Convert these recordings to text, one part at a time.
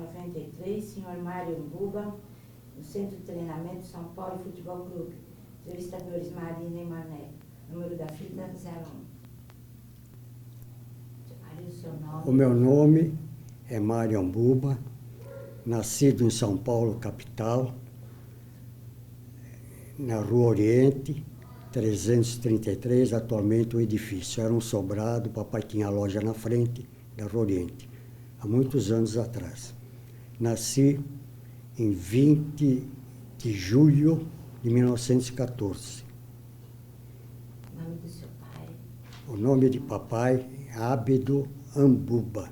93, senhor Mário Buba, no Centro de Treinamento São Paulo Futebol Clube. Entrevistadores Marina e Mané. Número da fita 01. Mário, o seu nome? O meu nome é Mário Buba, nascido em São Paulo, capital, na Rua Oriente, 333, atualmente o edifício. Era um sobrado, papai tinha loja na frente da Rua Oriente, há muitos anos atrás. Nasci em 20 de julho de 1914. O nome do seu pai? O nome de papai é Ábido Ambuba,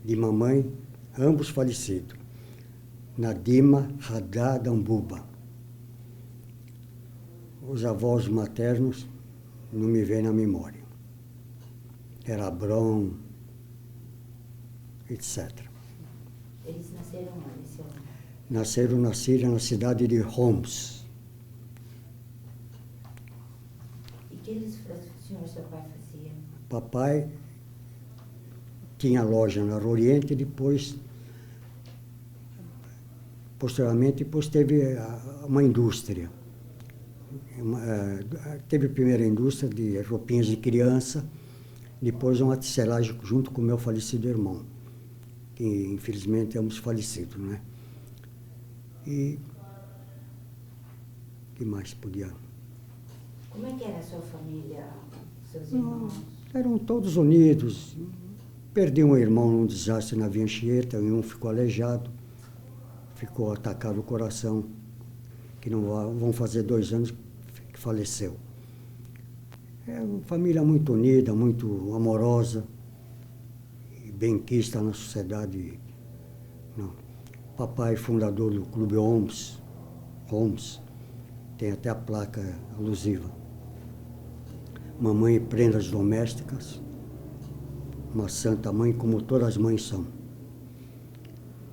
de mamãe, ambos falecidos. Nadima Haddad Ambuba. Os avós maternos não me vêm na memória. Era Brom, etc. Eles nasceram onde, seu nome? Nasceram na Síria, na cidade de Homs. E que o senhor, seu pai, fazia? Papai tinha loja na Rua Oriente, posteriormente, teve uma indústria. Teve a primeira indústria de roupinhas de criança, depois uma tecelagem junto com o meu falecido irmão, que infelizmente ambos falecidos, né? E o que mais podia? Como é que era a sua família, seus irmãos? Eram todos unidos. Perdi um irmão num desastre na Via Anchieta, e um ficou aleijado, ficou atacado o coração, que não vão fazer 2 anos que faleceu. É uma família muito unida, muito amorosa, e benquista na sociedade. Não. Papai, fundador do Clube Homs, tem até a placa alusiva. Mamãe, prendas domésticas, uma santa mãe, como todas as mães são.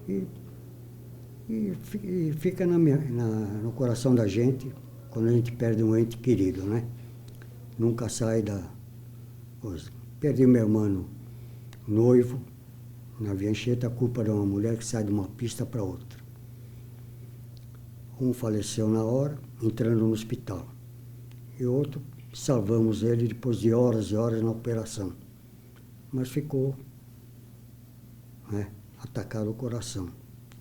E fica no coração da gente quando a gente perde um ente querido, né? Nunca sai da coisa. Perdi meu irmão noivo na Via Anchieta, a culpa de uma mulher que sai de uma pista para outra. Um faleceu na hora, entrando no hospital. E outro, salvamos ele depois de horas e horas na operação. Mas ficou, né, atacado o coração.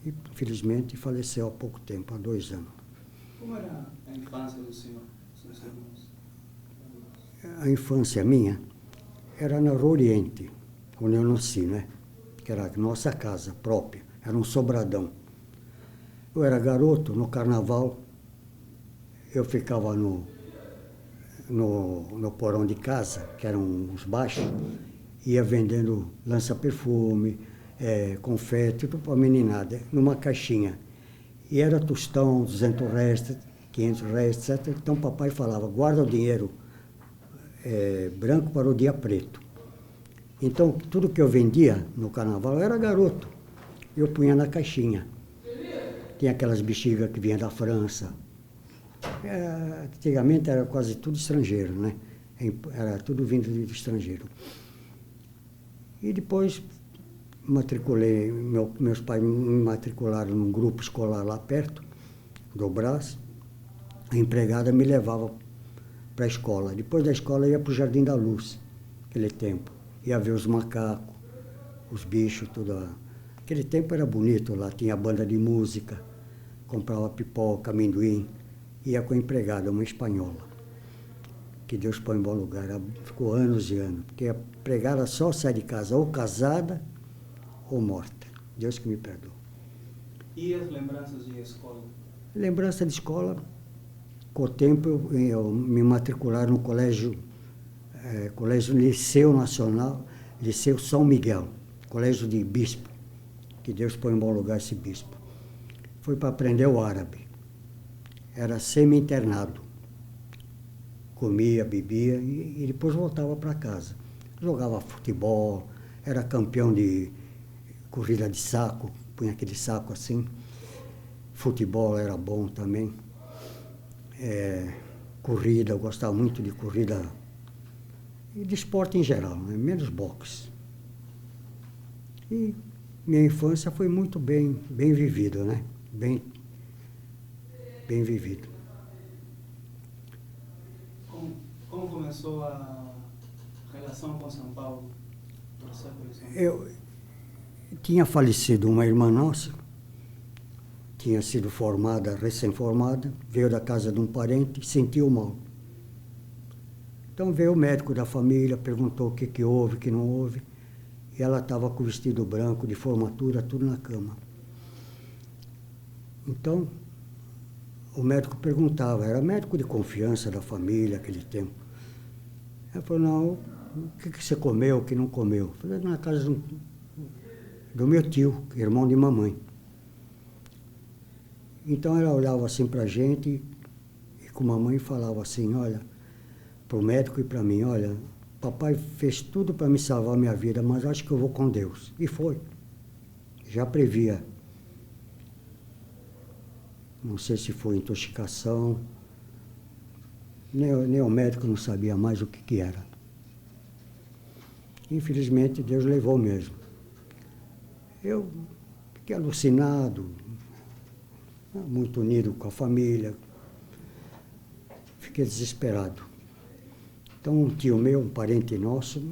E, infelizmente, faleceu há pouco tempo, há 2 anos. Como era a infância do senhor, dos seus irmãos? A infância minha era na Rua Oriente, onde eu nasci, né? Que era a nossa casa própria, era um sobradão. Eu era garoto, no carnaval, eu ficava no porão de casa, que eram os baixos, ia vendendo lança-perfume, confete, tudo para a meninada, numa caixinha. E era tostão, 200 reais, 500 reais, etc. Então papai falava, guarda o dinheiro branco para o dia preto. Então tudo que eu vendia no carnaval, eu era garoto, eu punha na caixinha. Tinha aquelas bexigas que vinham da França. Antigamente era quase tudo estrangeiro, né? Era tudo vindo do estrangeiro. E depois matriculei, meus pais me matricularam num grupo escolar lá perto do Brás. A empregada me levava para a escola. Depois da escola eu ia para o Jardim da Luz, aquele tempo. Ia ver os macacos, os bichos, tudo. Aquele tempo era bonito lá, tinha banda de música, comprava pipoca, amendoim. Ia com a empregada, uma espanhola. Que Deus põe em bom lugar. Ela ficou anos e anos. Porque a empregada só sai de casa ou casada ou morta. Deus que me perdoe. E as lembranças de escola? Lembrança de escola, com o tempo eu me matricularam no colégio Liceu Nacional, Liceu São Miguel, colégio de bispo. Que Deus põe em bom lugar esse bispo. Foi para aprender o árabe. Era semi-internado. Comia, bebia e depois voltava para casa. Jogava futebol, era campeão de corrida de saco, punha aquele saco assim. Futebol era bom também. Corrida, eu gostava muito de corrida e de esporte em geral, né? Menos boxe. E minha infância foi muito bem vivida, né? Bem vivido. Como começou a relação com São Paulo? Você por exemplo? Eu tinha falecido uma irmã nossa, tinha sido formada, recém-formada, veio da casa de um parente, sentiu mal. Então veio o médico da família, perguntou o que houve, o que não houve, e ela estava com o vestido branco de formatura, tudo na cama. Então, o médico perguntava, era médico de confiança da família naquele tempo. Ela falou, não, o que você comeu, o que não comeu? Eu falei, na casa do meu tio, irmão de mamãe. Então ela olhava assim para a gente e com a mamãe falava assim, olha, para o médico e para mim, olha, papai fez tudo para me salvar a minha vida, mas acho que eu vou com Deus. E foi. Já previa. Não sei se foi intoxicação, nem o médico não sabia mais o que era. Infelizmente, Deus levou mesmo. Eu fiquei alucinado, muito unido com a família, fiquei desesperado. Então, um tio meu, um parente nosso,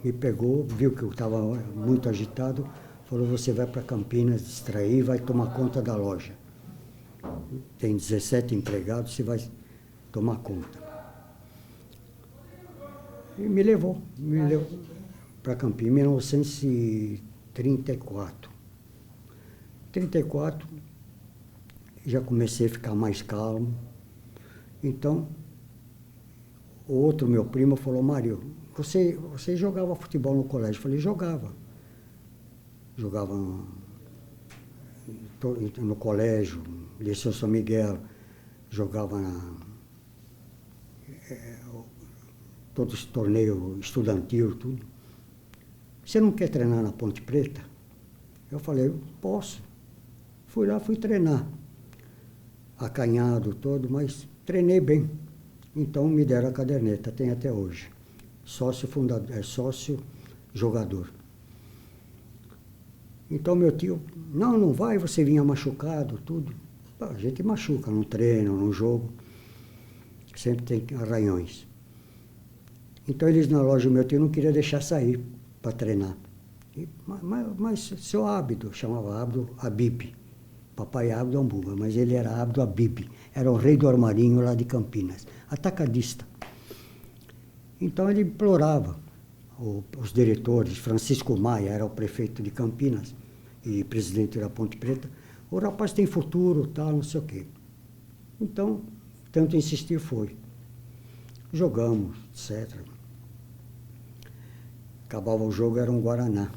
me pegou, viu que eu estava muito agitado, falou, você vai para Campinas distrair e vai tomar conta da loja. Tem 17 empregados, você vai tomar conta. E me levou para Campinas, em 1934. 34, já comecei a ficar mais calmo. Então, o outro meu primo falou, Mário, você jogava futebol no colégio? Eu falei, jogava. Jogava no colégio, Liceu São Miguel, jogava todos os torneios estudantil, tudo. Você não quer treinar na Ponte Preta? Eu falei, posso. Fui lá, fui treinar. Acanhado todo, mas treinei bem. Então me deram a caderneta, tem até hoje. Sócio fundador, sócio jogador. Então meu tio, não vai, você vinha machucado, tudo. A gente machuca no treino, no jogo. Sempre tem arranhões. Então eles na loja, meu tio não queria deixar sair para treinar. Mas seu Ábido, chamava Ábido Abib. Papai Ábido Ambuga, mas ele era Ábido Abib. Era o rei do armarinho lá de Campinas, atacadista. Então ele implorava, os diretores, Francisco Maia era o prefeito de Campinas e presidente da Ponte Preta, o rapaz tem futuro, tal, não sei o quê. Então, tanto insistir foi. Jogamos, etc. Acabava o jogo, era um Guaraná.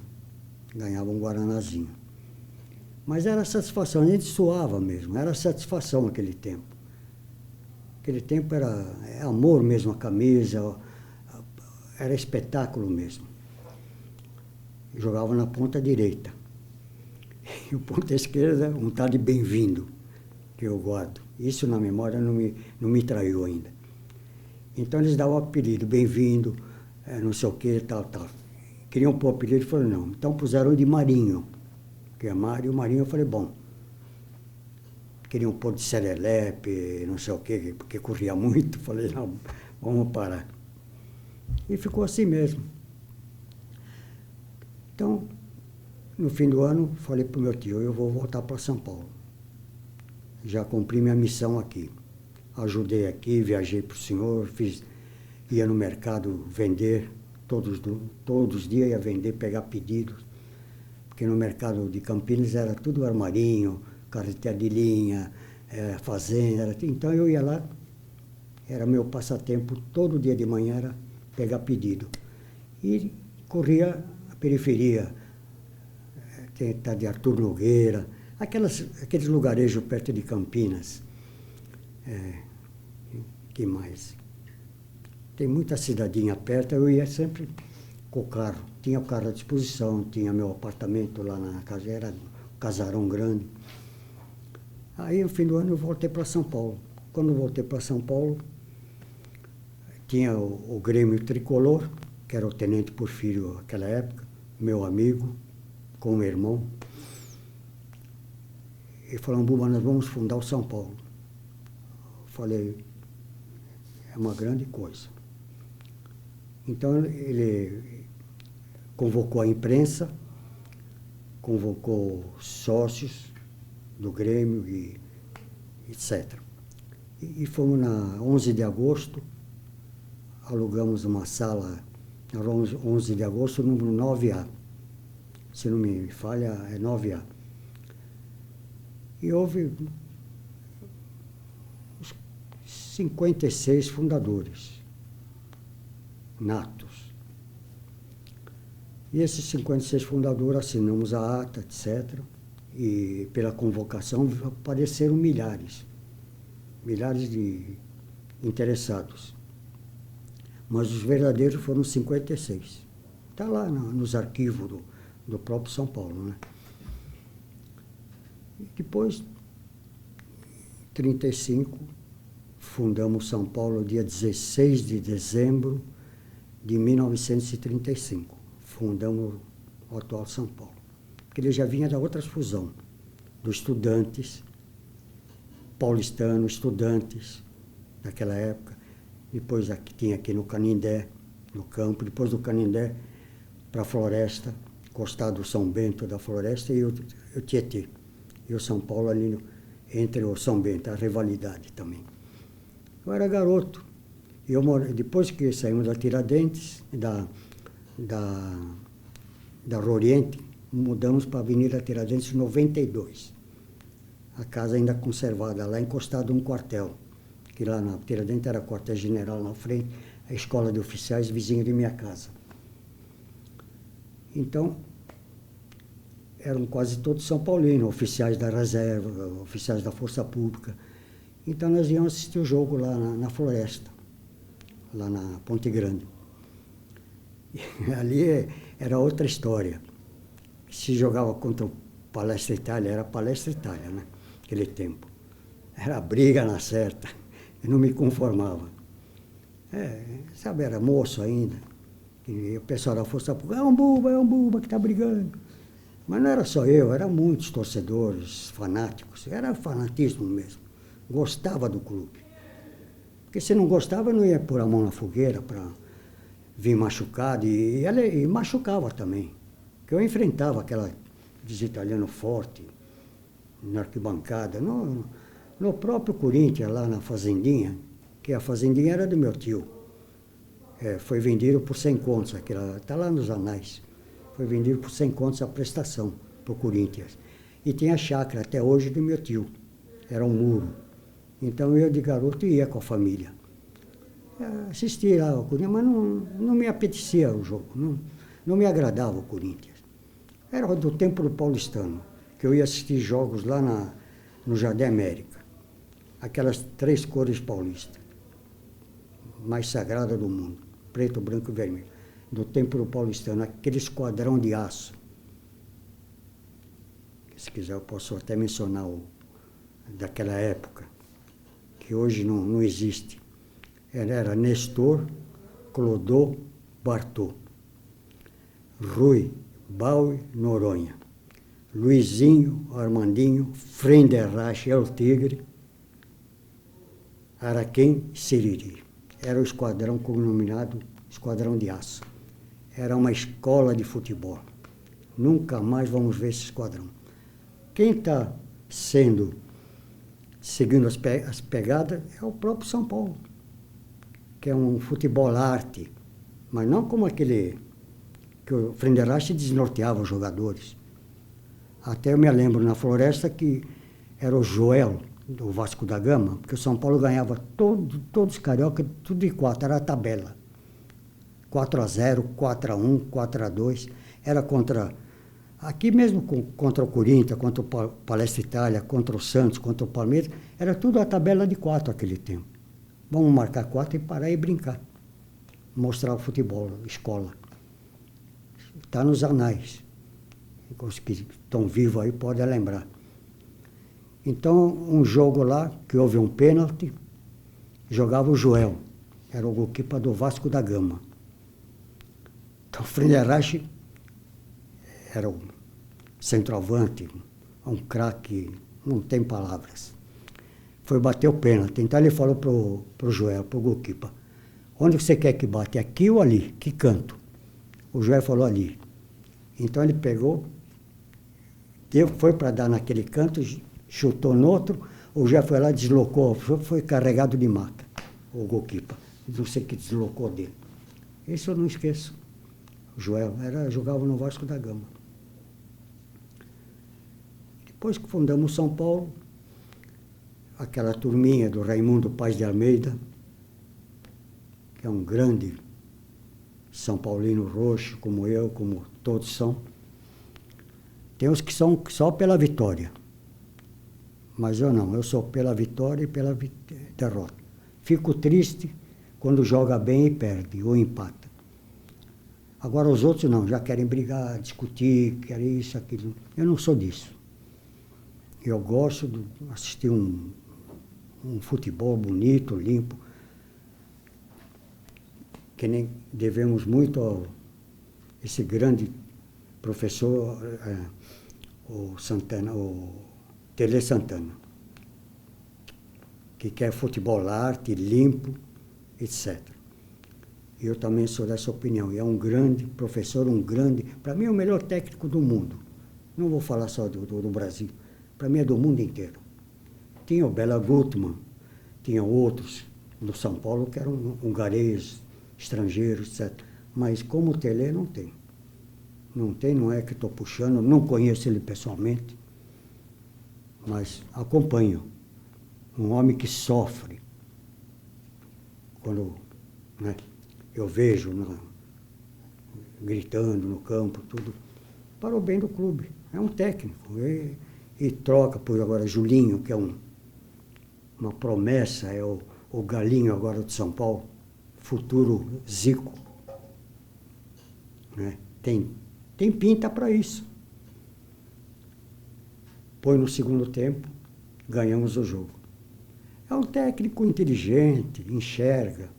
Ganhava um Guaranazinho. Mas era satisfação, a gente suava mesmo, era satisfação naquele tempo. Aquele tempo era amor mesmo, a camisa, era espetáculo mesmo. Jogava na ponta direita. E o ponta esquerda, um tal de Bem-vindo, que eu guardo. Isso na memória não me traiu ainda. Então eles davam o apelido, Bem-vindo, não sei o que, tal. Queriam pôr o apelido, eu falei, não. Então puseram de Marinho, que é Mário, Marinho, eu falei, bom. Queriam pôr de Serelepe, não sei o que, porque corria muito, falei, não, vamos parar. E ficou assim mesmo. Então, no fim do ano, falei para o meu tio, eu vou voltar para São Paulo. Já cumpri minha missão aqui. Ajudei aqui, viajei para o senhor, ia no mercado vender, todos os dias ia vender, pegar pedidos. Porque no mercado de Campinas era tudo armarinho, carretel de linha, fazenda, então eu ia lá, era meu passatempo, todo dia de manhã era pegar pedido. E corria a periferia, tá de Arthur Nogueira, aqueles lugarejos perto de Campinas. Que mais? Tem muita cidadinha perto, eu ia sempre com o carro. Tinha o carro à disposição, tinha meu apartamento lá na casa, era um casarão grande. Aí, no fim do ano, eu voltei para São Paulo. Quando eu voltei para São Paulo, tinha o Grêmio Tricolor, que era o Tenente Porfírio naquela época, meu amigo, com o irmão, e falaram, Buba, nós vamos fundar o São Paulo. Eu falei, é uma grande coisa. Então ele convocou a imprensa, convocou sócios do Grêmio e etc. E fomos na 11 de agosto, alugamos uma sala, na 11 de agosto, número 9A. Se não me falha, é 9A. E houve uns 56 fundadores natos. E esses 56 fundadores assinamos a ata, etc. E pela convocação apareceram milhares de interessados. Mas os verdadeiros foram 56. Está lá nos arquivos do próprio São Paulo, né? E depois, em 1935, fundamos São Paulo dia 16 de dezembro de 1935. Fundamos o atual São Paulo. Porque ele já vinha da outra fusão, dos estudantes, paulistanos, estudantes daquela época. Depois aqui, tinha aqui no Canindé, no campo. Depois do Canindé, para a floresta, encostado do São Bento da floresta e o Tietê. E o São Paulo ali entre o São Bento, a rivalidade também. Eu era garoto. E depois que saímos da Tiradentes, da Oriente, mudamos para a Avenida Tiradentes 92. A casa ainda conservada, lá encostado um quartel. Que lá na Tiradentes era quartel-general na frente, a escola de oficiais vizinha de minha casa. Então, eram quase todos São Paulinos, oficiais da reserva, oficiais da Força Pública. Então nós íamos assistir o jogo lá na floresta, lá na Ponte Grande. E ali era outra história. Se jogava contra o Palestra Itália, era Palestra Itália, né? Aquele tempo. Era briga na certa. Eu não me conformava. Sabe, era moço ainda. E o pessoal da Força Pública, é um Buba que está brigando. Mas não era só eu, eram muitos torcedores, fanáticos. Era fanatismo mesmo. Gostava do clube. Porque se não gostava, eu não ia pôr a mão na fogueira para vir machucado. E machucava também. Porque eu enfrentava aqueles italianos fortes na arquibancada. No próprio Corinthians, lá na Fazendinha, que a Fazendinha era do meu tio. Foi vendido por 100 contos, está lá nos anais. Foi vendido por 100 contos a prestação para o Corinthians. E tinha a chácara até hoje do meu tio. Era um muro. Então eu de garoto ia com a família. Assistia lá ao Corinthians, mas não me apetecia o jogo. Não me agradava o Corinthians. Era do tempo do paulistano, que eu ia assistir jogos lá no Jardim América. Aquelas 3 cores paulistas. Mais sagrada do mundo. Preto, branco e vermelho. Do tempo do paulistano, aquele esquadrão de aço. Se quiser eu posso até mencionar daquela época, que hoje não existe. Era Nestor, Clodô, Bartô, Rui, Bauer, Noronha, Luizinho, Armandinho, Frenderrache, El Tigre, Araquém, Siriri. Era o esquadrão cognominado Esquadrão de Aço. Era uma escola de futebol. Nunca mais vamos ver esse esquadrão. Quem está seguindo as pegadas é o próprio São Paulo, que é um futebol arte, mas não como aquele que o Frenderrache desnorteava os jogadores. Até eu me lembro na floresta que era o Joel, do Vasco da Gama, porque o São Paulo ganhava todos os carioca, tudo de 4, era a tabela. 4-0, 4-1, 4-2, era contra, aqui mesmo contra o Corinthians, contra o Palestra Itália, contra o Santos, contra o Palmeiras, era tudo a tabela de 4 aquele tempo. Vamos marcar 4 e parar e brincar. Mostrar o futebol, escola. Está nos anais. Os que estão vivos aí podem lembrar. Então, um jogo lá, que houve um pênalti, jogava o Joel. Era o goalkeeper do Vasco da Gama. Então, o Frenderrache era centroavante, um craque, não tem palavras. Foi bater o pênalti. Então ele falou pro Joel, pro goalkeeper, onde você quer que bate, aqui ou ali? Que canto? O Joel falou ali. Então ele pegou, foi para dar naquele canto, chutou no outro, o Joel foi lá, deslocou, foi carregado de maca, o goalkeeper. Não sei o que deslocou dele. Isso eu não esqueço. O Joel jogava no Vasco da Gama. Depois que fundamos São Paulo, aquela turminha do Raimundo Paz de Almeida, que é um grande São Paulino roxo, como eu, como todos são. Tem uns que são só pela vitória. Mas eu não, eu sou pela vitória e pela derrota. Fico triste quando joga bem e perde, ou empata. Agora os outros não, já querem brigar, discutir, querem isso, aquilo. Eu não sou disso. Eu gosto de assistir um futebol bonito, limpo, que nem devemos muito a esse grande professor, o Santana, o Tele Santana, que quer futebol arte, limpo, etc. Eu também sou dessa opinião. E é um grande professor, para mim é o melhor técnico do mundo. Não vou falar só do Brasil, para mim é do mundo inteiro. Tinha o Bela Gutmann, tinha outros no São Paulo que eram hungareses, estrangeiros, etc. Mas como o Tele, não tem. Não tem, não é que estou puxando, não conheço ele pessoalmente, mas acompanho. Um homem que sofre. Quando, né, eu vejo gritando no campo, tudo, para o bem do clube. É um técnico. E troca por agora Julinho, que é uma promessa, é o galinho agora de São Paulo, futuro Zico. Né? Tem pinta para isso. Põe no segundo tempo, ganhamos o jogo. É um técnico inteligente, enxerga.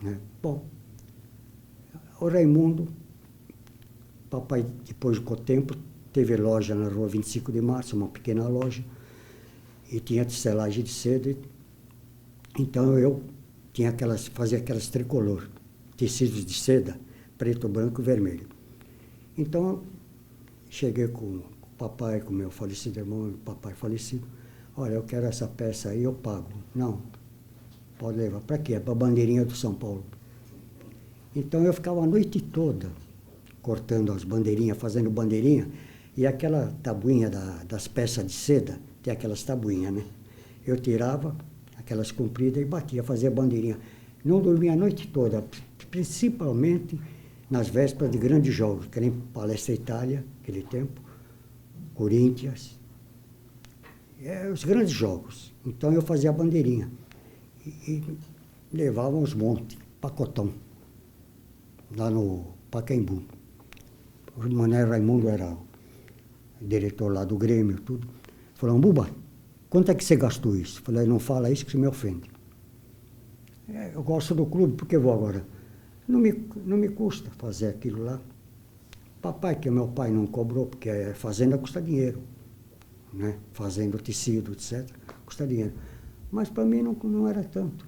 Né? Bom, o Raimundo, papai, depois com o tempo, teve loja na rua 25 de Março, uma pequena loja, e tinha tecelagem de seda. Então eu fazia aquelas tricolor, tecidos de seda, preto, branco e vermelho. Então, cheguei com o papai, com o meu falecido irmão, o papai falecido. Olha, eu quero essa peça aí, eu pago. Não, pode levar. Para quê? Para a bandeirinha do São Paulo. Então eu ficava a noite toda cortando as bandeirinhas, fazendo bandeirinha, e aquela tabuinha das peças de seda, tem aquelas tabuinhas, né? Eu tirava aquelas compridas e batia, fazia bandeirinha. Não dormia a noite toda, principalmente nas vésperas de grandes jogos, que nem Palestra Itália, aquele tempo, Corinthians, os grandes jogos. Então eu fazia a bandeirinha e levava uns montes, pacotão, lá no Pacaembu. O Mané Raimundo era o diretor lá do Grêmio, tudo. Falou, Buba, quanto é que você gastou isso? Falei, não fala isso que você me ofende. Eu gosto do clube, por que vou agora? Não me custa fazer aquilo lá. Papai, que meu pai não cobrou, porque a fazenda custa dinheiro. Né? Fazendo tecido, etc., custa dinheiro. Mas para mim não era tanto.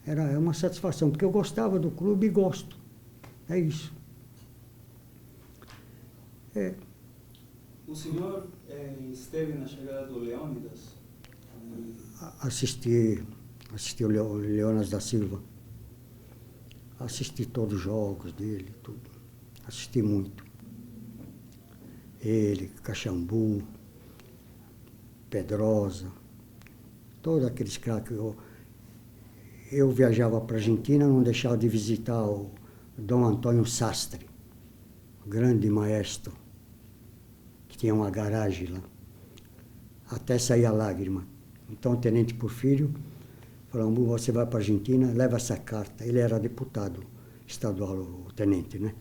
Era uma satisfação, porque eu gostava do clube e gosto. É isso. O senhor esteve na chegada do Leônidas? Assisti o Leônidas da Silva. Assisti todos os jogos dele, tudo. Assisti muito. Ele, Caxambu, Pedrosa, todos aqueles craques. Eu viajava para a Argentina, não deixava de visitar o Dom Antônio Sastre, grande maestro, que tinha uma garagem lá. Até sair a lágrima. Então o tenente Porfírio falou, você vai para a Argentina, leva essa carta. Ele era deputado estadual, o tenente, né?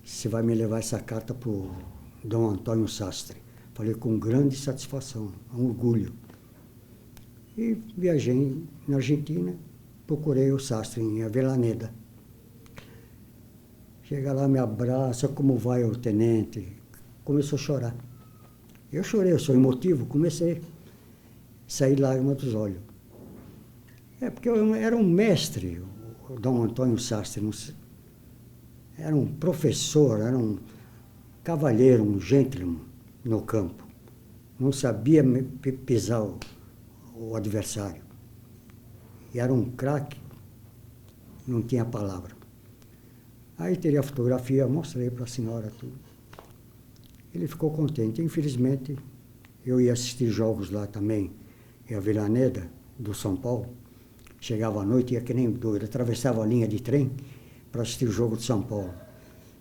Você vai me levar essa carta para o Dom Antônio Sastre. Falei com grande satisfação, um orgulho. E viajei na Argentina, procurei o Sastre em Avellaneda. Chega lá, me abraça, como vai o tenente? começou a chorar. Eu chorei, eu sou emotivo, comecei a sair lágrimas dos olhos. Porque eu era um mestre, o Dom Antônio Sastre, era um professor, era um cavalheiro, um gentleman no campo. Não sabia pisar o adversário. E era um craque, não tinha palavra. Aí teria a fotografia, mostrei para a senhora tudo. Ele ficou contente. Infelizmente, eu ia assistir jogos lá também, em Avellaneda, do São Paulo. Chegava à noite, ia que nem doido, atravessava a linha de trem para assistir o jogo de São Paulo.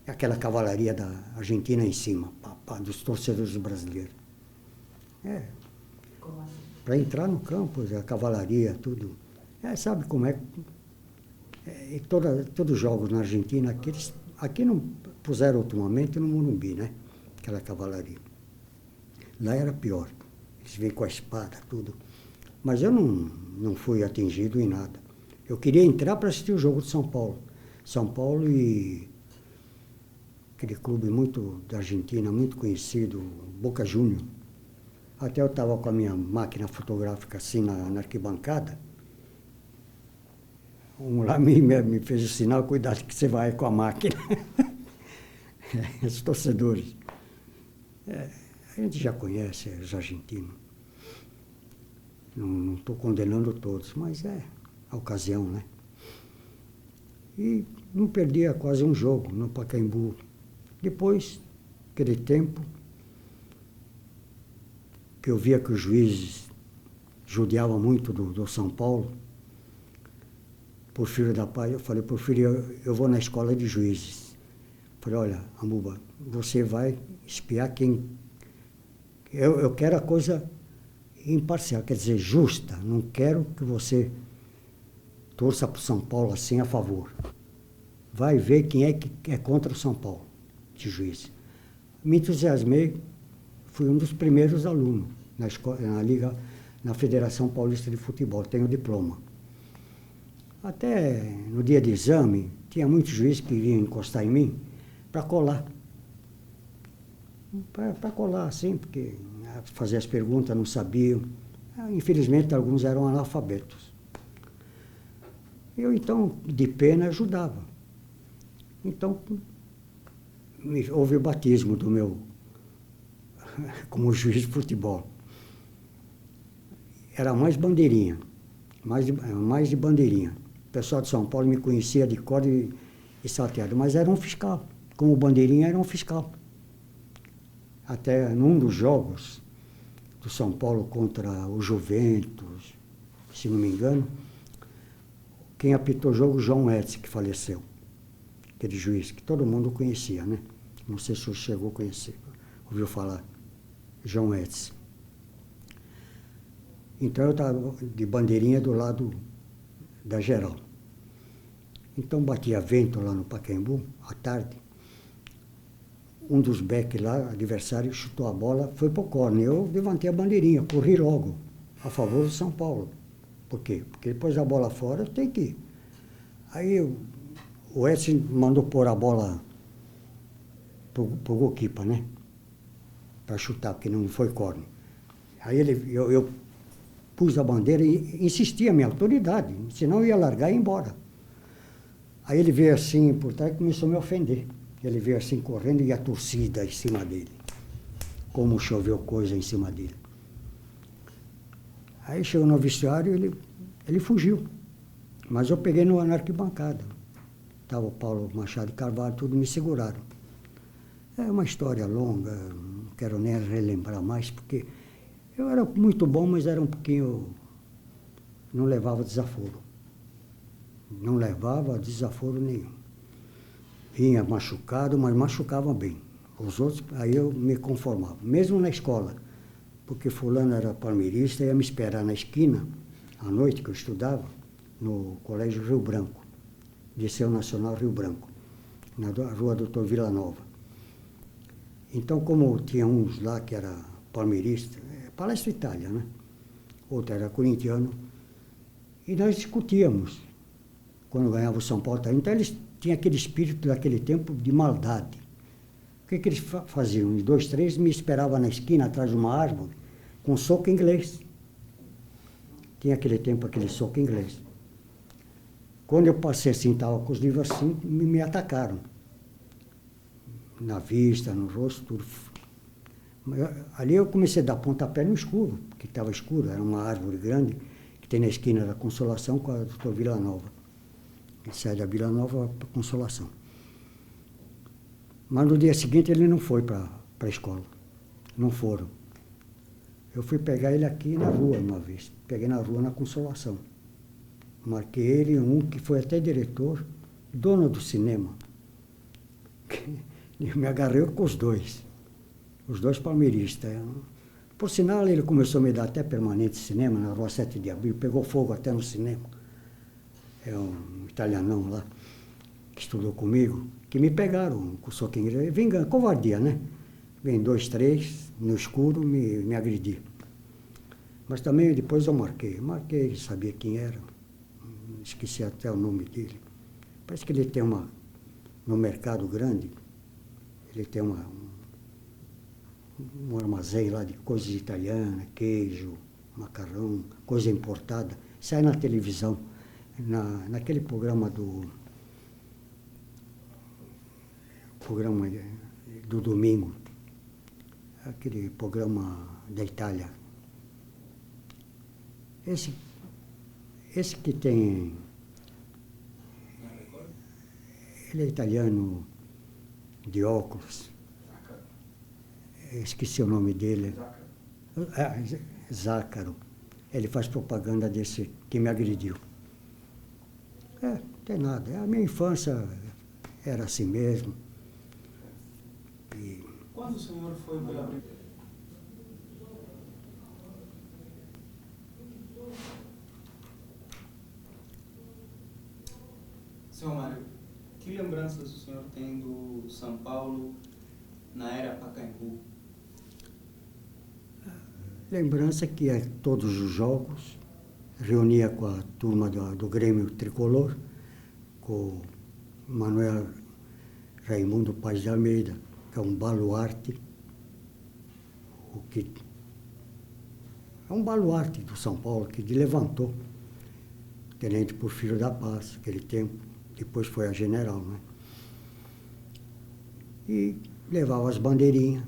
Aquela cavalaria da Argentina em cima, dos torcedores brasileiros. Como assim? Para entrar no campo, a cavalaria, tudo. Sabe como é? Todos os jogos na Argentina, aqui não puseram ultimamente no Morumbi, né? Aquela cavalaria. Lá era pior. Eles vêm com a espada, tudo. Mas eu não fui atingido em nada. Eu queria entrar para assistir o jogo de São Paulo. São Paulo e aquele clube muito da Argentina, muito conhecido, Boca Juniors. Até eu estava com a minha máquina fotográfica assim na arquibancada. Um lá me fez o sinal, cuidado que você vai com a máquina. Os torcedores. A gente já conhece os argentinos. Não estou condenando todos, mas é a ocasião, né? E não perdia quase um jogo no Pacaembu. Depois, aquele tempo, que eu via que os juízes judiavam muito do São Paulo, Porfírio da Paz, eu falei, Porfírio, eu vou na escola de juízes. Falei, olha, Amuba, você vai espiar quem... Eu quero a coisa imparcial, quer dizer, justa. Não quero que você torça para o São Paulo assim a favor. Vai ver quem é que é contra o São Paulo, de juiz. Me entusiasmei, fui um dos primeiros alunos na Liga, na Federação Paulista de Futebol, tenho diploma. Até no dia de exame, tinha muitos juízes que iriam encostar em mim para colar. Para colar, assim, porque fazer as perguntas não sabiam. Infelizmente, alguns eram analfabetos. Eu, então, de pena, ajudava. Então, houve o batismo do meu como juiz de futebol. Era mais bandeirinha, mais de bandeirinha. O pessoal de São Paulo me conhecia de cor e salteado, mas era um fiscal. Como bandeirinha, era um fiscal. Até num dos jogos do São Paulo contra o Juventus, se não me engano, quem apitou o jogo, João Edson, que faleceu. Aquele juiz que todo mundo conhecia, né? Não sei se o senhor chegou a conhecer, ouviu falar. João Edson. Então eu estava de bandeirinha do lado da geral. Então batia vento lá no Pacaembu, à tarde. Um dos backs lá, adversário, chutou a bola, foi pro córner. Eu levantei a bandeirinha, corri logo, a favor do São Paulo. Por quê? Porque depois da bola fora, tem que ir. Aí o Edson mandou pôr a bola pro goalkeeper, né? Para chutar, porque não foi córner. Aí eu pus a bandeira e insisti a minha autoridade, senão eu ia largar e ir embora. Aí ele veio assim por trás e começou a me ofender. Ele veio assim correndo e a torcida em cima dele. Como choveu coisa em cima dele. Aí chegou no vestiário e ele fugiu. Mas eu peguei na arquibancada. Estava o Paulo Machado de Carvalho, tudo me seguraram. É uma história longa, não quero nem relembrar mais, porque eu era muito bom, mas era um pouquinho... não levava desaforo. Não levava desaforo nenhum. Vinha machucado, mas machucava bem. Os outros, aí eu me conformava. Mesmo na escola, porque fulano era palmeirista, ia me esperar na esquina, à noite que eu estudava, no Colégio Rio Branco, Liceu Nacional Rio Branco, na rua Doutor Vila Nova. Então, como tinha uns lá que era palmeirista, Palestra Itália, né? Outro era corintiano, e nós discutíamos quando ganhava o São Paulo. Então, eles tinham aquele espírito daquele tempo de maldade. que eles faziam? Uns 2, 3 me esperavam na esquina, atrás de uma árvore, com soco inglês. Tinha aquele tempo aquele soco inglês. Quando eu passei assim, estava com os livros assim, me atacaram. Na vista, no rosto, tudo. Ali eu comecei a dar pontapé no escuro, porque estava escuro, era uma árvore grande, que tem na esquina da Consolação com a doutor Vila Nova. Ele sai da Vila Nova para Consolação. Mas no dia seguinte ele não foi para a escola. Não foram. Eu fui pegar ele aqui na rua uma vez. Peguei na rua na Consolação. Marquei ele, um que foi até diretor, dono do cinema. Eu me agarrei com os dois palmeiristas. Por sinal, ele começou a me dar até permanente de cinema, na Rua 7 de Abril, pegou fogo até no cinema. É um italianão lá, que estudou comigo, que me pegaram com o soquinho. Vingança, covardia, né? Vem 2, 3, no escuro, me agredir. Mas também depois eu marquei, sabia quem era, esqueci até o nome dele. Parece que ele tem no mercado grande, ele tem um armazém lá de coisas italianas, queijo, macarrão, coisa importada. Sai na televisão, naquele programa do domingo, aquele programa da Itália. Esse que tem... Ele é italiano, de óculos. Esqueci o nome dele. Zácaro. Ele faz propaganda desse que me agrediu. Não tem nada. A minha infância era assim mesmo. Quando o senhor foi pela primeira... Senhor Mário, que lembranças o senhor tem do São Paulo na era Pacaembu? Lembrança que todos os jogos, reunia com a turma do Grêmio Tricolor, com Manuel Raimundo Paz de Almeida, que é um baluarte, é um baluarte do São Paulo, que levantou, Tenente Porfírio da Paz, aquele tempo, depois foi a general, né? E levava as bandeirinhas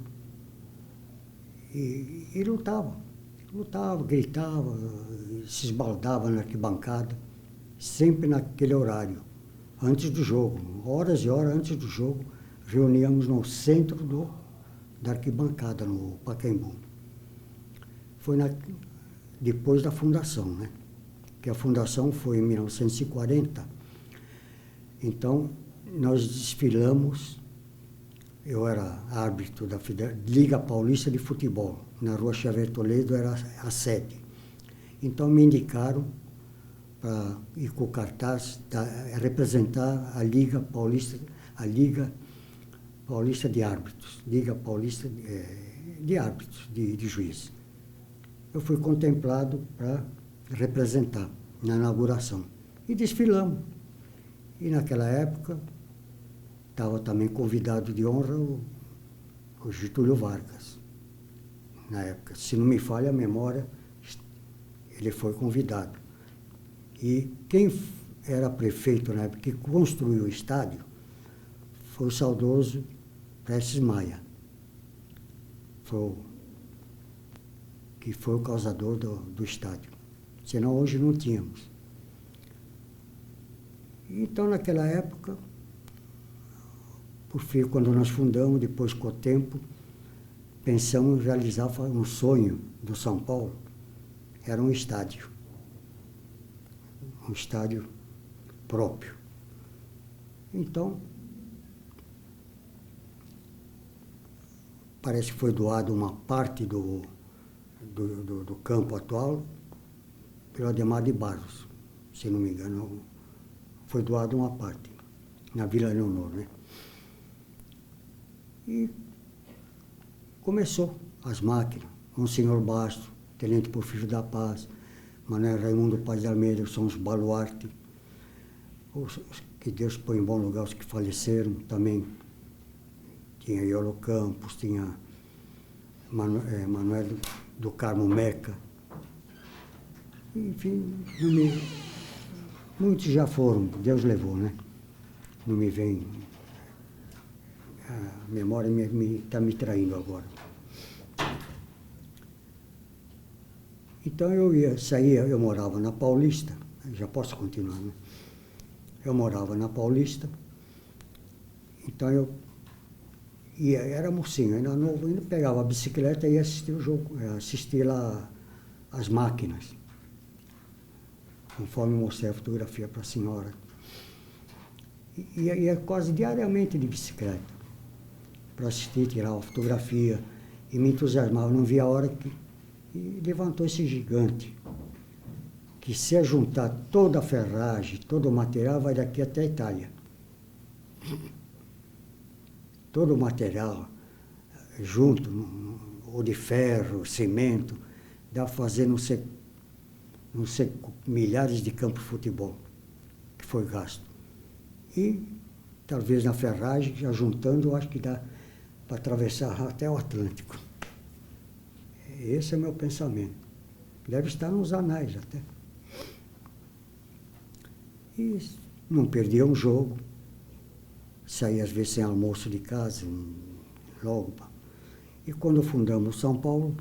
e lutava, gritava, se esbaldava na arquibancada, sempre naquele horário, antes do jogo, horas e horas antes do jogo, reuníamos no centro da arquibancada, no Pacaembu. Foi depois da fundação, né? Que a fundação foi em 1940. Então, nós desfilamos, eu era árbitro da Liga Paulista de Futebol, na Rua Xavier Toledo era a sede. Então, me indicaram para ir com o cartaz, representar a Liga Paulista de Árbitros, Liga Paulista de Árbitros, de juízes. Eu fui contemplado para representar na inauguração. E desfilamos. E naquela época, estava também convidado de honra o Getúlio Vargas. Na época, se não me falha a memória, ele foi convidado. E quem era prefeito na época que construiu o estádio foi o saudoso Prestes Maia, que foi o causador do estádio. Senão hoje não tínhamos. Então, naquela época, por fim, quando nós fundamos, depois com o tempo, pensamos em realizar um sonho do São Paulo. Era um estádio próprio. Então, parece que foi doado uma parte do campo atual pelo Ademar de Barros, se não me engano. Foi doado uma parte, na Vila Leonor, né? E começou as máquinas. Monsenhor Basto, Tenente Porfírio da Paz, Manuel Raimundo Paz de Almeida, são os baluarte. Que Deus põe em bom lugar os que faleceram também. tinha Iolo Campos, tinha Manuel do Carmo Meca. Enfim, muitos já foram, Deus levou, né? Não me vem... A memória está me traindo agora. Então eu morava na Paulista, já posso continuar, né? Eu morava na Paulista, então era mocinho, ainda novo, ainda pegava a bicicleta e ia assistir o jogo, assistir lá as máquinas, conforme mostrei a fotografia para a senhora. Ia quase diariamente de bicicleta, para assistir, tirar uma fotografia, e me entusiasmava, não via a hora que... E levantou esse gigante, que se juntar toda a ferragem, todo o material, vai daqui até a Itália. Todo o material junto, ou de ferro, cimento, dá para fazer não sei milhares de campos de futebol que foi gasto. E talvez na ferragem, já juntando, eu acho que dá para atravessar até o Atlântico. Esse é o meu pensamento. Deve estar nos anais até. E não perdia um jogo. Saía às vezes sem almoço de casa, logo. E quando fundamos São Paulo,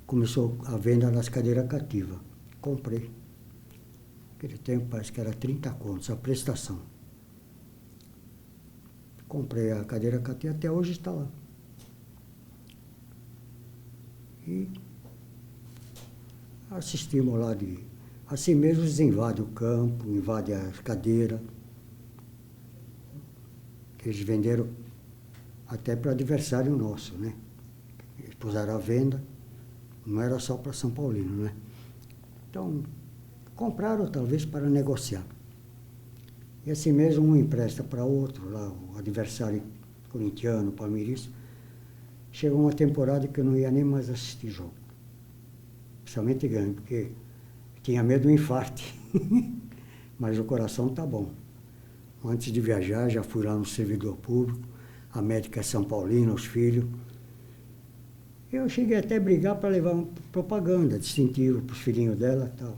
começou a venda das cadeiras cativas. Comprei. Naquele tempo parece que era 30 contos a prestação. Comprei a cadeira cativa, até hoje está lá. E assistimos lá assim mesmo eles invadem o campo, invadem as cadeiras. Eles venderam até para adversário nosso, né? Eles puseram à venda, não era só para São Paulino, né? Então, compraram talvez para negociar. E assim mesmo um empresta para outro, lá o adversário corintiano, palmeirense. Chegou uma temporada que eu não ia nem mais assistir jogo. Principalmente ganho, porque tinha medo do infarte. Mas o coração tá bom. Antes de viajar, já fui lá no servidor público, a médica é São Paulina, os filhos. Eu cheguei até a brigar para levar uma propaganda distintiva para os filhinhos dela e tal.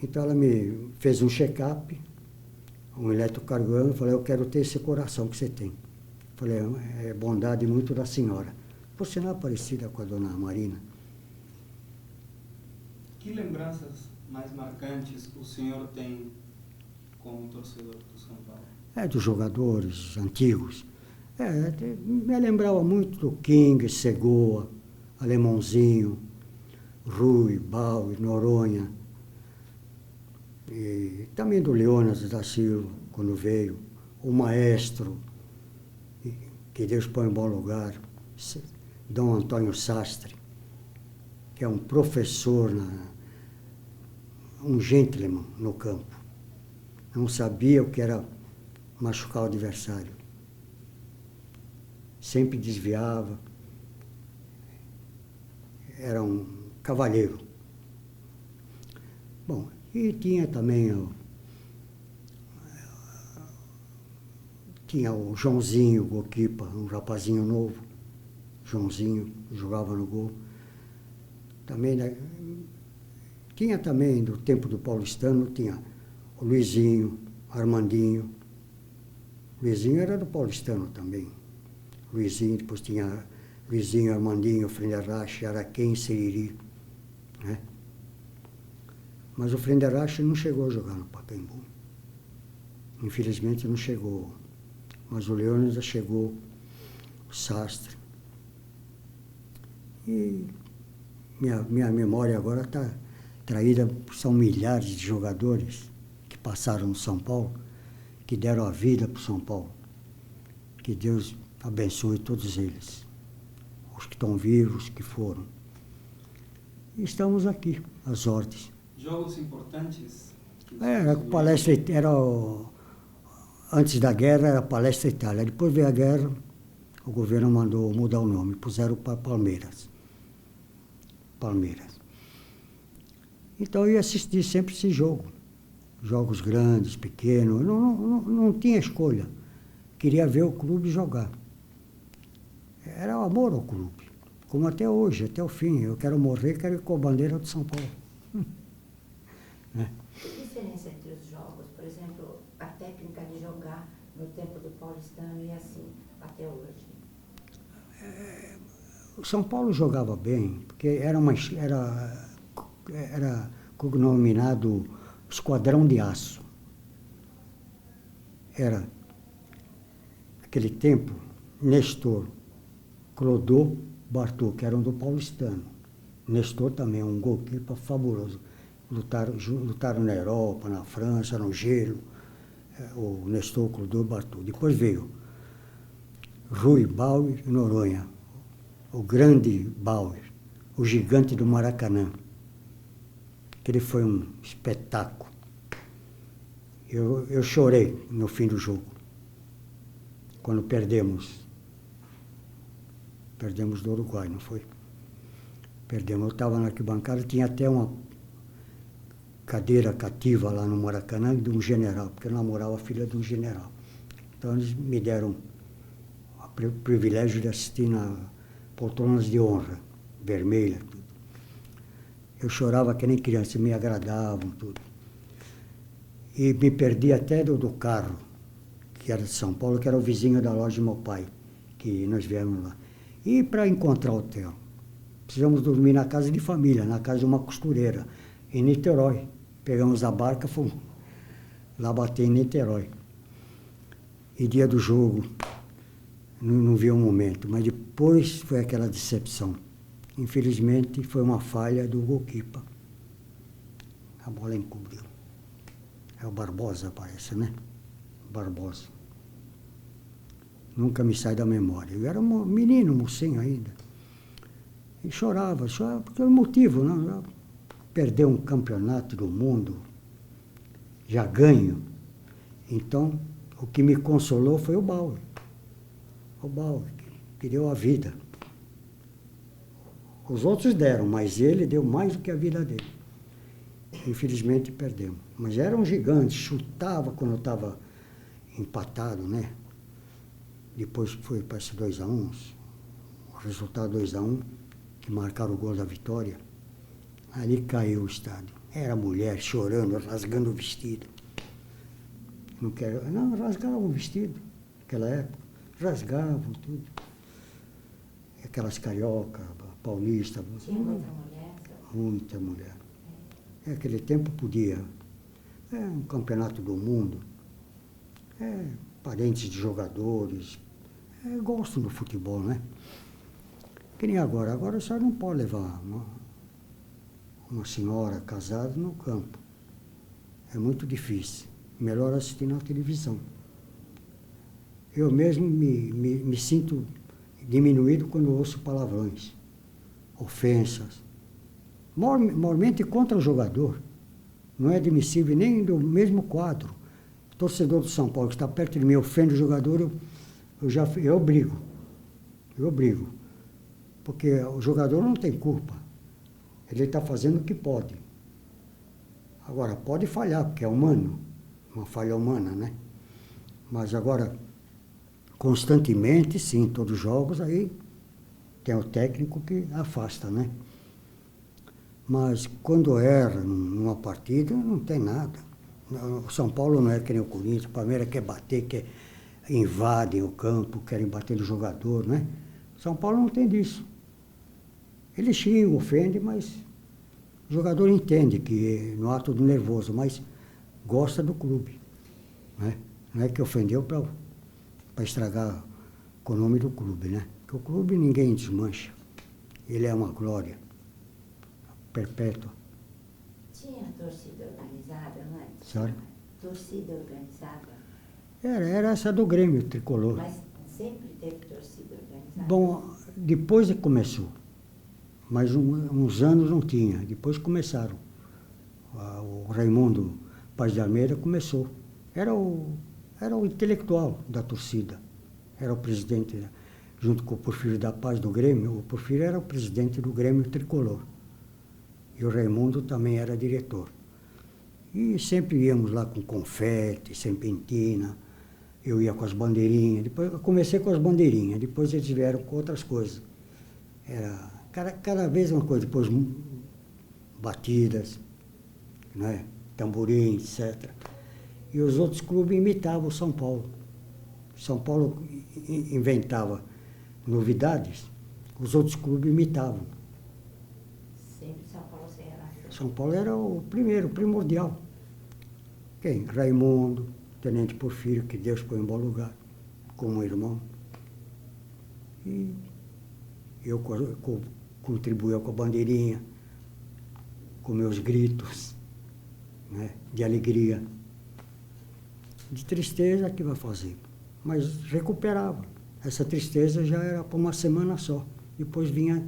Então ela me fez um check-up, um eletrocardiograma, eu falei, eu quero ter esse coração que você tem. Falei, é bondade muito da senhora. Por sinal, parecida com a dona Marina. Que lembranças mais marcantes o senhor tem como torcedor do São Paulo? Dos jogadores antigos. Me lembrava muito do King, Segoa, Alemãozinho, Rui, Bauer, Noronha. E também do Leônidas da Silva, quando veio. O Maestro, que Deus põe em bom lugar, Dom Antônio Sastre, que é um professor, um gentleman no campo. Não sabia o que era machucar o adversário. Sempre desviava. Era um cavalheiro. Bom, e tinha também tinha o Joãozinho, goalkeeper, um rapazinho novo. Joãozinho, jogava no gol. Também, tinha também, do tempo do paulistano, tinha o Luizinho, Armandinho. Luizinho era do paulistano também. Luizinho, depois tinha Luizinho, Armandinho, Frenderache, Araquém, Seriri, né? Mas o Frenderache não chegou a jogar no Pacaembu. Infelizmente não chegou. Mas o Leônidas chegou, o Sastre. E minha memória agora está traída, são milhares de jogadores que passaram no São Paulo, que deram a vida para o São Paulo. Que Deus abençoe todos eles. Os que estão vivos, os que foram. E estamos aqui, às ordens. Jogos importantes? Antes da guerra era Palestra Itália. Depois veio a guerra, o governo mandou mudar o nome, puseram para Palmeiras. Então eu ia assistir sempre esse jogo. Jogos grandes, pequenos, não tinha escolha. queria ver o clube jogar. Era o amor ao clube, como até hoje, até o fim. Eu quero morrer, quero ir com a bandeira de São Paulo. Né? Que diferença entre os jogos? Por exemplo, a técnica de jogar no tempo do Paulistano e assim, até hoje? O São Paulo jogava bem, porque era cognominado Esquadrão de Aço. Era, naquele tempo, Nestor, Clodô, Bartô, que eram do Paulistano. Nestor também, um goalkeeper fabuloso. Lutaram na Europa, na França, no gelo. O Nestor, Clodô, Bartô. Depois veio Rui Bauer e Noronha, o grande Bauer, o gigante do Maracanã. Aquele foi um espetáculo. Eu chorei no fim do jogo, quando perdemos. Perdemos do Uruguai, não foi? Perdemos. Eu estava na arquibancada, tinha até uma cadeira cativa lá no Maracanã de um general, porque eu namorava a filha de um general. Então eles me deram o privilégio de assistir na poltronas de honra, vermelha, tudo. Eu chorava que nem criança, me agradavam, tudo. E me perdi até do carro, que era de São Paulo, que era o vizinho da loja de meu pai, que nós viemos lá. E para encontrar hotel, precisamos dormir na casa de família, na casa de uma costureira, em Niterói. Pegamos a barca, fomos lá bater em Niterói. E dia do jogo, não vi um momento, mas depois foi aquela decepção. Infelizmente, foi uma falha do goalkeeper. A bola encobriu. É o Barbosa, parece, né? Barbosa. Nunca me sai da memória. Eu era um menino, mocinho ainda. E chorava, porque era o motivo, não? Perder um campeonato do mundo, já ganho. Então, o que me consolou foi o Bauer. O Bauer, que deu a vida. Os outros deram, mas ele deu mais do que a vida dele. Infelizmente perdemos. Mas era um gigante, chutava quando estava empatado, né? Depois foi para esse 2-1, o resultado 2-1, que marcaram o gol da vitória. Ali caiu o estádio. Era mulher chorando, rasgando o vestido. Não, rasgavam o vestido, naquela época. Rasgavam tudo. Aquelas cariocas, paulistas. Tinha muita mulher? Muita mulher. Naquele tempo podia. É um campeonato do mundo. Parentes de jogadores. Gosto do futebol, né? Que nem agora. Agora só não pode levar uma senhora casada no campo. É muito difícil. Melhor assistir na televisão. Eu mesmo me sinto diminuído quando ouço palavrões, ofensas. Mormente contra o jogador. Não é admissível nem do mesmo quadro. O torcedor do São Paulo que está perto de mim ofende o jogador, eu brigo. Eu brigo. Porque o jogador não tem culpa. Ele está fazendo o que pode. Agora, pode falhar, porque é humano. Uma falha humana, né? Mas agora, constantemente, sim, todos os jogos, aí tem o técnico que afasta, né? Mas quando erra numa partida, não tem nada. O São Paulo não é que nem o Corinthians, o Palmeiras quer bater, invadem o campo, querem bater no jogador, né? São Paulo não tem disso. Ele xinga, ofende, mas o jogador entende que não há tudo nervoso, mas gosta do clube, né? Não é que ofendeu para estragar com o nome do clube, né? Porque o clube ninguém desmancha. Ele é uma glória perpétua. Tinha torcida organizada, não é? Sabe? Torcida organizada. Era essa do Grêmio Tricolor. Mas sempre teve torcida organizada? Bom, depois que começou. Mas uns anos não tinha. Depois começaram. O Raimundo Paz de Almeida começou. Era o intelectual da torcida. Era o presidente, junto com o Porfírio da Paz do Grêmio. O Porfírio era o presidente do Grêmio Tricolor. E o Raimundo também era diretor. E sempre íamos lá com confete, serpentina. eu ia com as bandeirinhas, depois eu comecei com as bandeirinhas, depois eles vieram com outras coisas. Era cada vez uma coisa, depois batidas, né? Tamborim, etc. E os outros clubes imitavam o São Paulo. São Paulo inventava novidades, os outros clubes imitavam. Sempre São Paulo seria na frente. São Paulo era o primeiro, primordial. Quem? Raimundo, Tenente Porfírio, que Deus põe em bom lugar, como irmão. E eu contribuía com a bandeirinha, com meus gritos, né, de alegria. De tristeza, que vai fazer? Mas recuperava. Essa tristeza já era por uma semana só. Depois vinha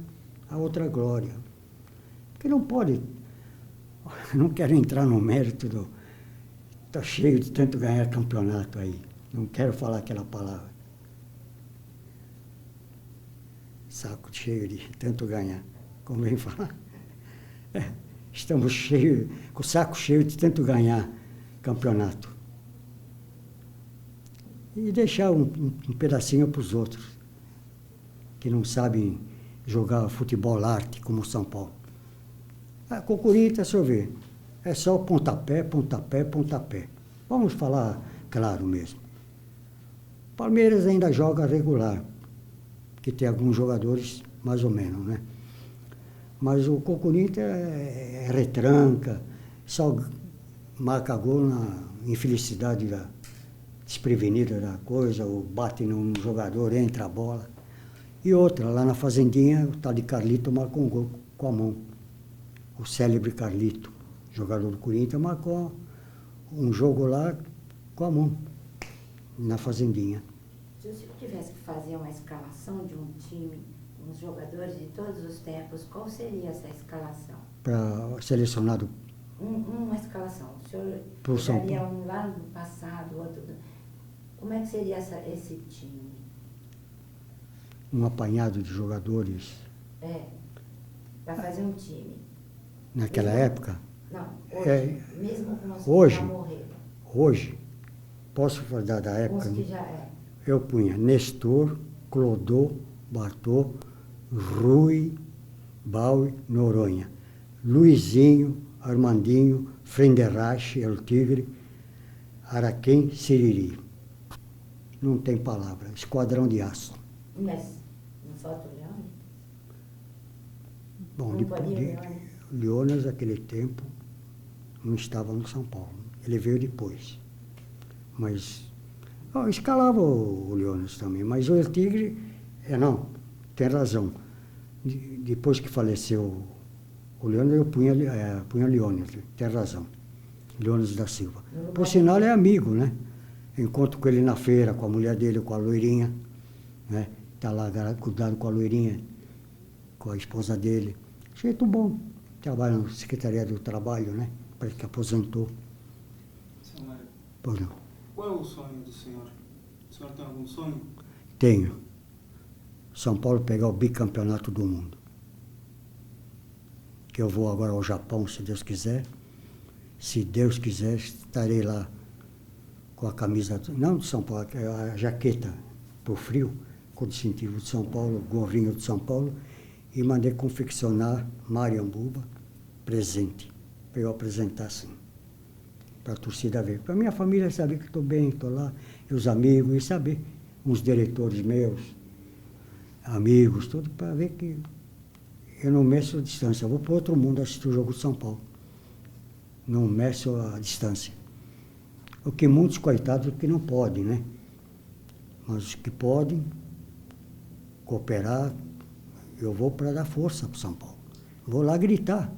a outra glória. Porque não pode... Não quero entrar no mérito do... Está cheio de tanto ganhar campeonato aí. Não quero falar aquela palavra. Saco cheio de tanto ganhar. Como vem falar? Estamos cheios, com o saco cheio de tanto ganhar campeonato. E deixar um pedacinho para os outros, que não sabem jogar futebol arte como o São Paulo. Com o Corinthians, deixa eu ver, é só pontapé, pontapé, pontapé. Vamos falar claro mesmo. Palmeiras ainda joga regular, que tem alguns jogadores mais ou menos, né? Mas o Corinthians é retranca, só marca gol na infelicidade desprevenida da coisa, ou bate num jogador, entra a bola. E outra, lá na Fazendinha, o tal de Carlito marcou um gol com a mão. O célebre Carlito, jogador do Corinthians, marcou um jogo lá com a mão, na Fazendinha. Se o senhor tivesse que fazer uma escalação de um time, uns jogadores de todos os tempos, qual seria essa escalação? Para selecionado. Uma escalação. O senhor Pro São daria Paulo. um lá no passado, outro... Como é que seria esse time? Um apanhado de jogadores Para fazer um time. naquela Mesmo- época. Não, hoje. É, Mesmo com os hoje? que já morreram. Hoje, posso falar da Com época, os que né? já é. Eu punha Nestor, Clodô, Bartô, Rui, Bauer, Noronha, Luizinho, Armandinho, Frenderrache, El Tigre, Araquém, Siriri. Não tem palavra. Esquadrão de aço. Mas não falta o Leone? Bom, Não depois podia, de Leone? Leonas, naquele tempo, não estava no São Paulo. Ele veio depois. Mas eu escalava o Leonas também. Mas o El Tigre, não, tem razão. Depois que faleceu o Leonas, eu punha Leonas, tem razão. Leonas da Silva. Por sinal, é amigo, né? Encontro com ele na feira, com a mulher dele, com a loirinha, né? Está lá cuidando com a loirinha, com a esposa dele. Jeito bom. Trabalha na Secretaria do Trabalho, né? Parece que aposentou. Seu Mário, Pois não. qual é o sonho do senhor? O senhor tem algum sonho? Tenho. São Paulo pegar o bicampeonato do mundo. Que eu vou agora ao Japão, se Deus quiser. Se Deus quiser, estarei lá com a camisa, não de São Paulo, a jaqueta pro frio, com o distintivo de São Paulo, gorrinho de São Paulo, e mandei confeccionar Mariambuba, presente, para eu apresentar assim, para a torcida ver. Para a minha família saber que estou bem, estou lá, e os amigos, e saber, uns diretores meus, amigos, tudo, para ver que eu não meço a distância. Eu vou para outro mundo assistir o jogo de São Paulo. Não meço a distância. O que muitos coitados que não podem, né? Mas os que podem cooperar, eu vou para dar força para São Paulo. Vou lá gritar.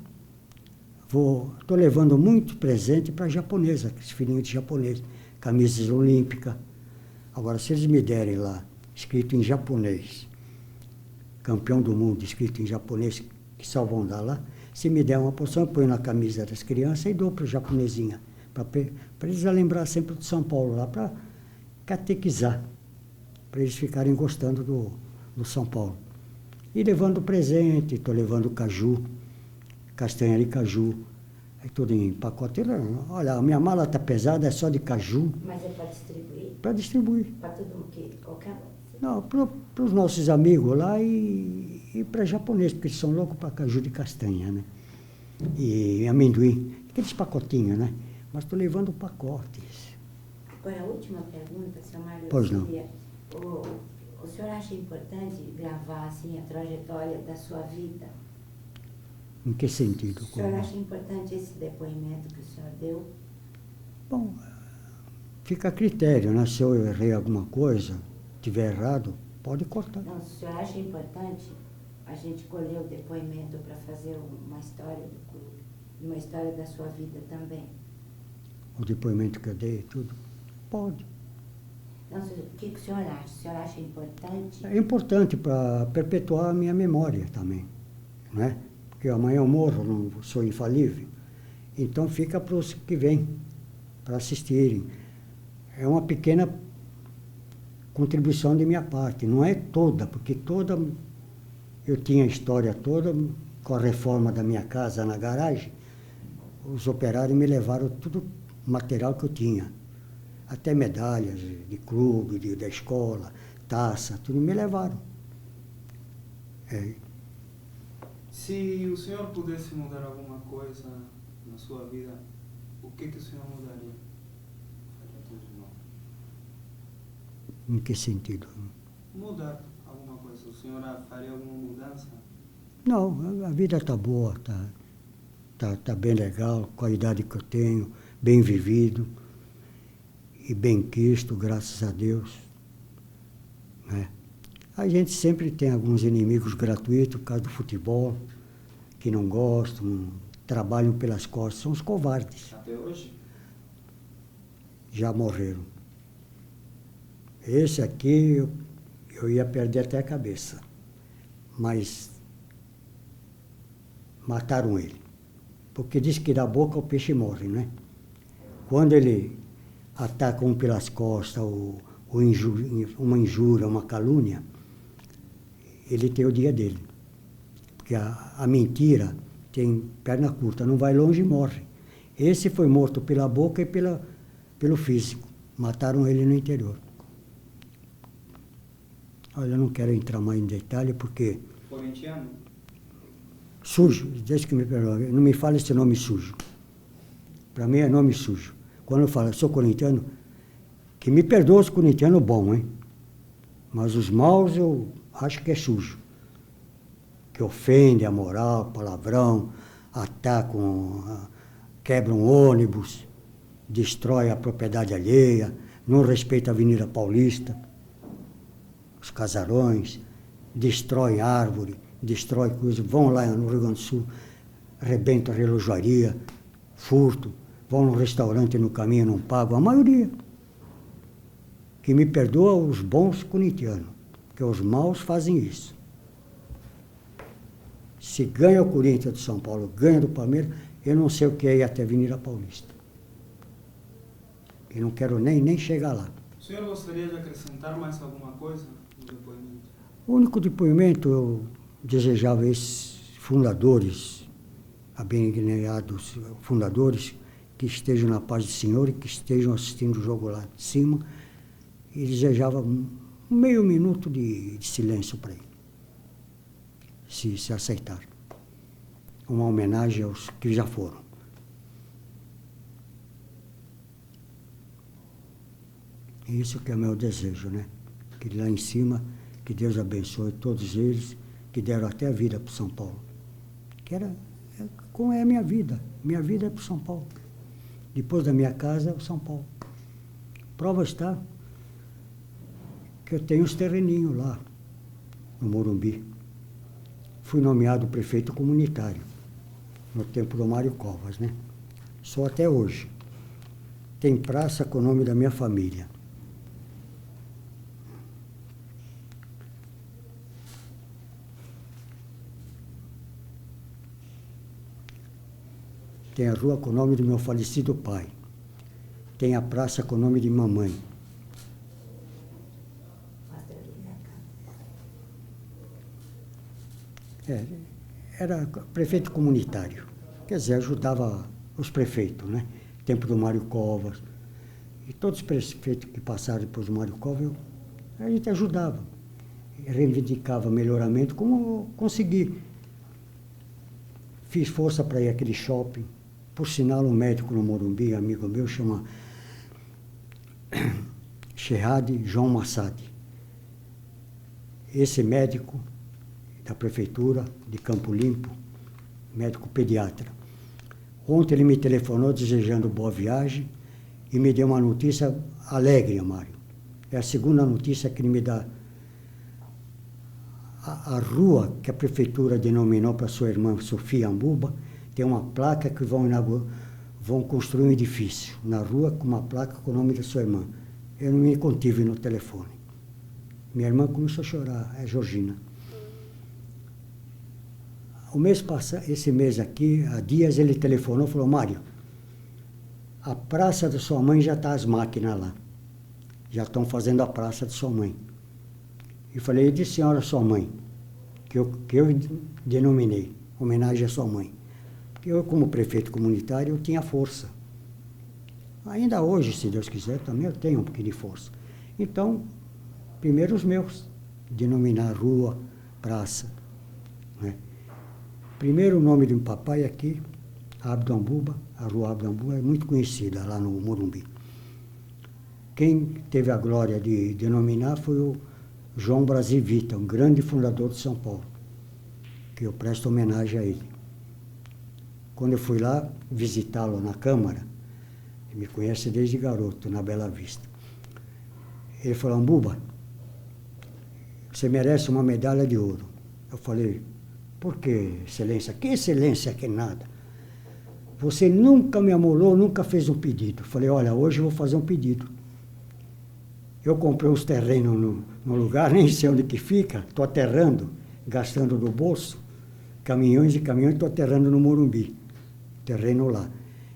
Estou levando muito presente para a japonesa, aqueles filhinhos de japonês, camisas olímpicas. Agora, se eles me derem lá, escrito em japonês, campeão do mundo, escrito em japonês, que só vão dar lá, se me der uma porção, eu ponho na camisa das crianças e dou para a japonesinha, para eles lembrar sempre de São Paulo lá, para catequizar, para eles ficarem gostando do São Paulo. E levando presente, estou levando caju, castanha de caju, é tudo em pacote. Olha, a minha mala está pesada, é só de caju, Mas é para distribuir? para distribuir. Para todo mundo, qualquer um? Não, para os nossos amigos lá e para japoneses, porque eles são loucos para caju de castanha, né? E amendoim, aqueles pacotinhos, né? Mas estou levando pacotes. Agora, a última pergunta, seu Mário, Pois não. seria, o senhor acha importante gravar assim, a trajetória da sua vida? Em que sentido? O senhor acha importante esse depoimento que o senhor deu? Bom, fica a critério, né? Se eu errei alguma coisa, tiver errado, pode cortar. Não, se o senhor acha importante a gente colher o depoimento para fazer uma história do clube, uma história da sua vida também? O depoimento que eu dei, tudo, pode. Então, o que o senhor acha? O senhor acha importante? É importante para perpetuar a minha memória também, né? Porque amanhã eu morro, não sou infalível. Então fica para os que vêm, para assistirem. É uma pequena contribuição de minha parte, não é toda, porque toda eu tinha a história toda, com a reforma da minha casa na garagem, os operários me levaram tudo o material que eu tinha. Até medalhas de clube, da escola, taça, tudo me levaram. É. Se o senhor pudesse mudar alguma coisa na sua vida, o que o senhor mudaria? Faria tudo de novo. Em que sentido? Mudar alguma coisa. O senhor faria alguma mudança? Não, a vida está boa, tá bem legal, com a idade que eu tenho, bem vivido e bem quisto, graças a Deus. Né? A gente sempre tem alguns inimigos gratuitos, por causa do futebol, que não gostam, trabalham pelas costas, são os covardes. Até hoje? Já morreram. Esse aqui eu ia perder até a cabeça, mas mataram ele. Porque diz que da boca o peixe morre, né? Quando ele ataca um pelas costas, uma injúria, uma calúnia, ele tem o dia dele. Porque a mentira tem perna curta, não vai longe e morre. Esse foi morto pela boca e pelo físico. Mataram ele no interior. Olha, eu não quero entrar mais em detalhe porque... Corintiano? Sujo, deixa que me perdoe, não me fale esse nome sujo. Para mim é nome sujo. Quando eu falo, sou corintiano, que me perdoe os corintianos bons, hein? Mas os maus eu acho que é sujo. Que ofende a moral, palavrão, atacam, quebram ônibus, destrói a propriedade alheia, não respeita a Avenida Paulista, os casarões, destrói árvore, destrói coisas, vão lá no Rio Grande do Sul, arrebentam a relojaria, furto, vão no restaurante no caminho e não pagam, a maioria. Que me perdoa os bons corintianos, porque os maus fazem isso. Se ganha o Corinthians de São Paulo, ganha do Palmeiras, eu não sei o que é ir até a Avenida Paulista. Eu não quero nem chegar lá. O senhor gostaria de acrescentar mais alguma coisa no depoimento? O único depoimento eu desejava a esses fundadores, abnegados fundadores, que estejam na paz do Senhor e que estejam assistindo o jogo lá de cima, e desejava meio minuto de silêncio para ele, se aceitar. Uma homenagem aos que já foram. Isso que é o meu desejo, né? Que lá em cima, que Deus abençoe todos eles, que deram até a vida para São Paulo. Como é a minha vida. Minha vida é para São Paulo. Depois da minha casa é o São Paulo. Prova está que eu tenho os terreninhos lá, no Morumbi. Fui nomeado prefeito comunitário, no tempo do Mário Covas, né? Sou até hoje. Tem praça com o nome da minha família. Tem a rua com o nome do meu falecido pai. Tem a praça com o nome de mamãe. Era prefeito comunitário. Quer dizer, ajudava os prefeitos, né? Tempo do Mário Covas. E todos os prefeitos que passaram depois do Mário Covas, a gente ajudava. Reivindicava melhoramento, como consegui. Fiz força para ir àquele shopping. Por sinal, um médico no Morumbi, amigo meu, chama Sherrad João Massad. Esse médico da prefeitura de Campo Limpo, médico pediatra. Ontem ele me telefonou desejando boa viagem e me deu uma notícia alegre, Mário. É a segunda notícia que ele me dá. A rua que a prefeitura denominou para sua irmã Sofia Ambuba tem uma placa que vão construir um edifício na rua com uma placa com o nome da sua irmã. Eu não me contive no telefone. Minha irmã começou a chorar, é Georgina. O mês passado, esse mês aqui, há dias ele telefonou e falou: Mário, a praça da sua mãe já está as máquinas lá. Já estão fazendo a praça de sua mãe. E falei: e de senhora sua mãe? Que eu denominei, homenagem à sua mãe. Porque eu, como prefeito comunitário, eu tinha força. Ainda hoje, se Deus quiser, também eu tenho um pouquinho de força. Então, primeiro os meus, denominar rua, praça. Né? Primeiro o nome de um papai aqui, Abdo Ambuba, a rua Abdo Ambuba é muito conhecida lá no Morumbi. Quem teve a glória de denominar foi o João Brasivita, um grande fundador de São Paulo, que eu presto homenagem a ele. Quando eu fui lá visitá-lo na Câmara, ele me conhece desde garoto, na Bela Vista. Ele falou: Ambuba, você merece uma medalha de ouro. Eu falei: por que, excelência? Que excelência que nada? Você nunca me amolou, nunca fez um pedido. Eu falei: olha, hoje eu vou fazer um pedido. Eu comprei uns terrenos no lugar, nem sei onde que fica, estou aterrando, gastando do bolso, caminhões e caminhões, estou aterrando no Morumbi, terreno lá.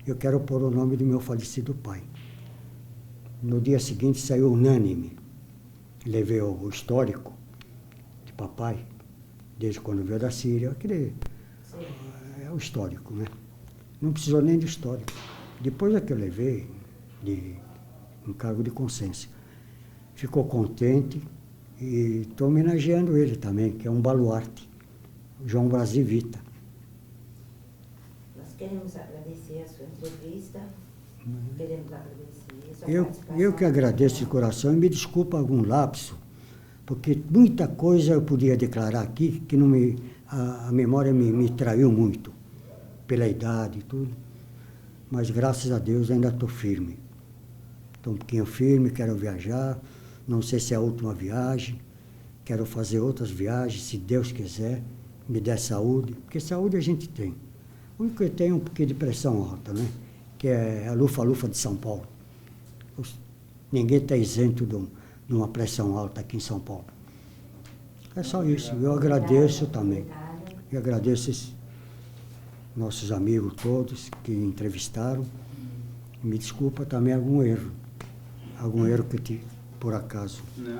Eu quero pôr o nome do meu falecido pai. No dia seguinte saiu unânime. Levei o histórico de papai, desde quando veio da Síria. Aquele, é o histórico, né? Não precisou nem de histórico. Depois é que eu levei de um cargo de consciência. Ficou contente e estou homenageando ele também, que é um baluarte, João Brasivita. Nós queremos agradecer a sua entrevista, queremos agradecer a sua participação. Eu que agradeço de coração e me desculpa algum lapso, porque muita coisa eu podia declarar aqui que não a memória me traiu muito, pela idade e tudo, mas graças a Deus ainda estou firme. Estou um pouquinho firme, quero viajar. Não sei se é a última viagem, quero fazer outras viagens, se Deus quiser, me der saúde, porque saúde a gente tem. O único que eu tenho é um pouquinho de pressão alta, né? Que é a lufa-lufa de São Paulo. Ninguém está isento de uma pressão alta aqui em São Paulo. É só isso. Eu agradeço também. Eu agradeço esses nossos amigos todos que entrevistaram. Me desculpa também algum erro que eu tive. Por acaso. Não.